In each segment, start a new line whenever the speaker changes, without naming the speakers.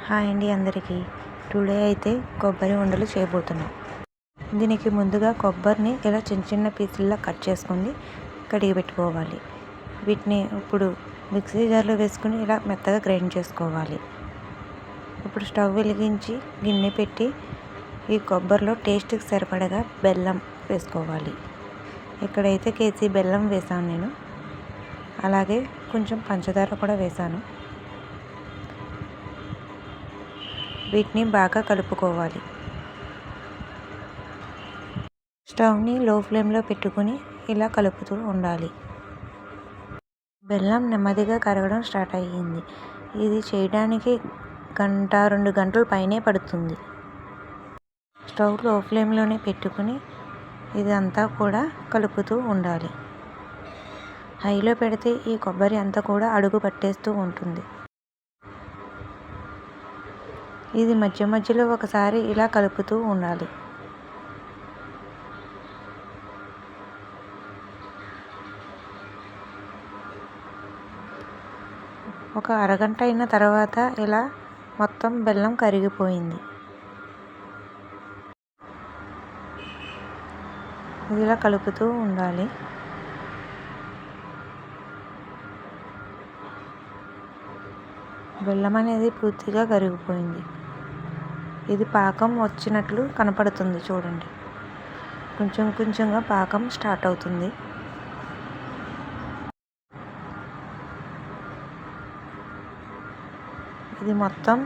Hi అండి అందరికీ. Today అయితే కొబ్బరి ఉండలు చేయబోతున్నాం. దీనికి ముందుగా కొబ్బరిని ఇలా చిన్న చిన్న పీసుల్లో కట్ చేసుకొని కడిగి పెట్టుకోవాలి. వీటిని ఇప్పుడు మిక్సీ జార్లో వేసుకుని ఇలా మెత్తగా గ్రైండ్ చేసుకోవాలి. ఇప్పుడు స్టవ్ వెలిగించి గిన్నె పెట్టి ఈ కొబ్బరిలో టేస్ట్కి సరిపడగా బెల్లం వేసుకోవాలి. ఇక్కడైతే కేజీ బెల్లం వేసాను నేను. అలాగే కొంచెం పంచదార కూడా వేసాను. వీటిని బాగా కలుపుకోవాలి. స్టవ్ని లో ఫ్లేమ్లో పెట్టుకుని ఇలా కలుపుతూ ఉండాలి. బెల్లం నెమ్మదిగా కరగడం స్టార్ట్ అయ్యింది. ఇది చేయడానికి 1-2 గంటల పైనే పడుతుంది. స్టవ్ లో ఫ్లేమ్లోనే పెట్టుకుని ఇదంతా కూడా కలుపుతూ ఉండాలి. హైలో పెడితే ఈ కొబ్బరి అంతా కూడా అడుగు పట్టేస్తూ ఉంటుంది. ఇది మధ్య మధ్యలో ఒకసారి ఇలా కలుపుతూ ఉండాలి. ఒక అరగంట అయిన తర్వాత ఇలా మొత్తం బెల్లం కరిగిపోయింది. ఇలా కలుపుతూ ఉండాలి. బెల్లం అనేది పూర్తిగా కరిగిపోయింది. ఇది పాకం వచ్చినట్లు కనపడుతుంది చూడండి. కొంచెం కొంచెంగా పాకం స్టార్ట్ అవుతుంది. ఇది మొత్తం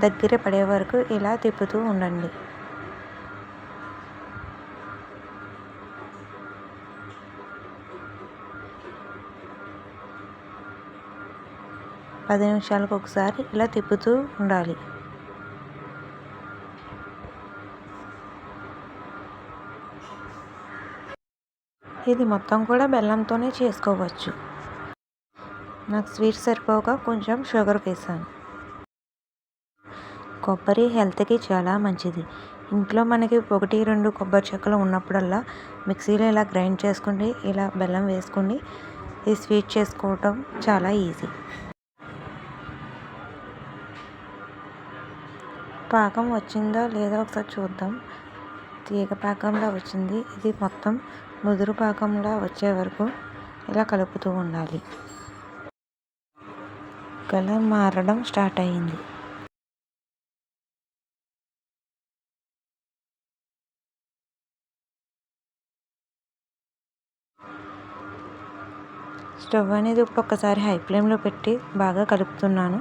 దగ్గర పడే వరకు ఇలా తిప్పుతూ ఉండండి. పది నిమిషాలకు ఒకసారి ఇలా తిప్పుతూ ఉండాలి. ఇది మొత్తం కూడా బెల్లంతోనే చేసుకోవచ్చు. నాకు స్వీట్ సరిపోగా కొంచెం షుగర్ వేసాను. కొబ్బరి హెల్త్కి చాలా మంచిది. ఇంట్లో మనకి 1-2 కొబ్బరి చెక్కలు ఉన్నప్పుడల్లా మిక్సీలో ఇలా గ్రైండ్ చేసుకుని ఇలా బెల్లం వేసుకుని ఈ స్వీట్ చేసుకోవటం చాలా ఈజీ. పాకం వచ్చిందో లేదో ఒకసారి చూద్దాం. తీగ పాకంలా వచ్చింది. ఇది మొత్తం ముదురు పాకంలా వచ్చే వరకు ఇలా కలుపుతూ ఉండాలి. కలర్ మారడం స్టార్ట్ అయ్యింది. స్టవ్ అనేది ఒక్కసారి హై ఫ్లేమ్లో పెట్టి బాగా కలుపుతున్నాను.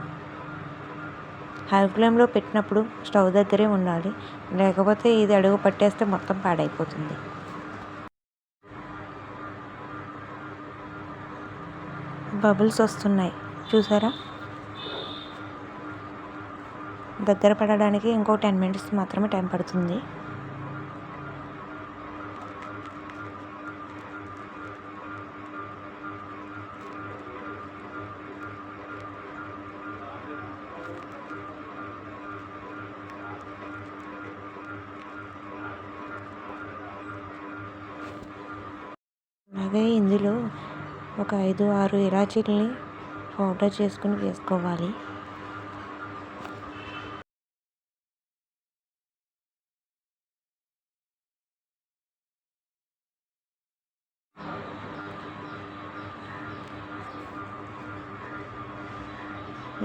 హై ఫ్లేమ్లో పెట్టినప్పుడు స్టవ్ దగ్గరే ఉండాలి. లేకపోతే ఇది అడుగు పట్టేస్తే మొత్తం పాడైపోతుంది. బబుల్స్ వస్తున్నాయి చూసారా. దగ్గర పడడానికి ఇంకో 10 మినిట్స్ మాత్రమే టైం పడుతుంది. అలాగే ఇందులో ఒక 5-6 ఇలాచీలని పౌడర్ చేసుకుని వేసుకోవాలి.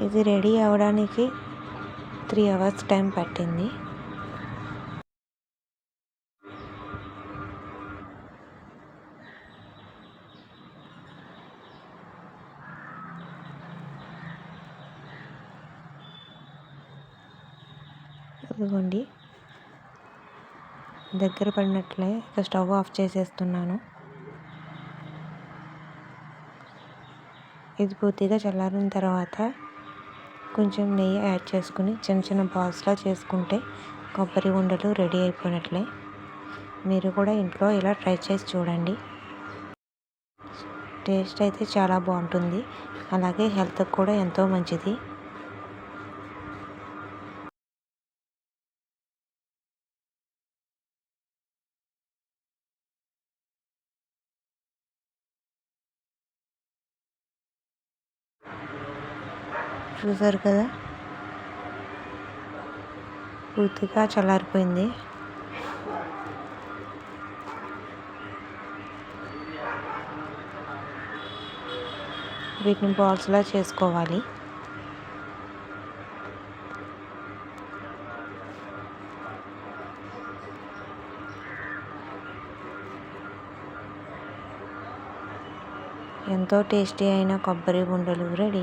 ఇది రెడీ అవ్వడానికి 3 అవర్స్ టైం పట్టింది. ఇదిగోండి దగ్గర పడినట్లే ఇక స్టవ్ ఆఫ్ చేసేస్తున్నాను. ఇది పూర్తిగా చల్లారిన తర్వాత కొంచెం నెయ్యి యాడ్ చేసుకుని చిన్న చిన్న బాల్స్లా చేసుకుంటే కొబ్బరి ఉండలు రెడీ అయిపోయినట్లే. మీరు కూడా ఇంట్లో ఇలా ట్రై చేసి చూడండి. టేస్ట్ అయితే చాలా బాగుంటుంది. అలాగే హెల్త్కి కూడా ఎంతో మంచిది. చూసారు కదా. పూర్తిగా చల్లారిపోయింది. వీటిని బాల్స్లా చేసుకోవాలి. ఎంతో టేస్టీ అయిన కొబ్బరి ఉండలు రెడీ.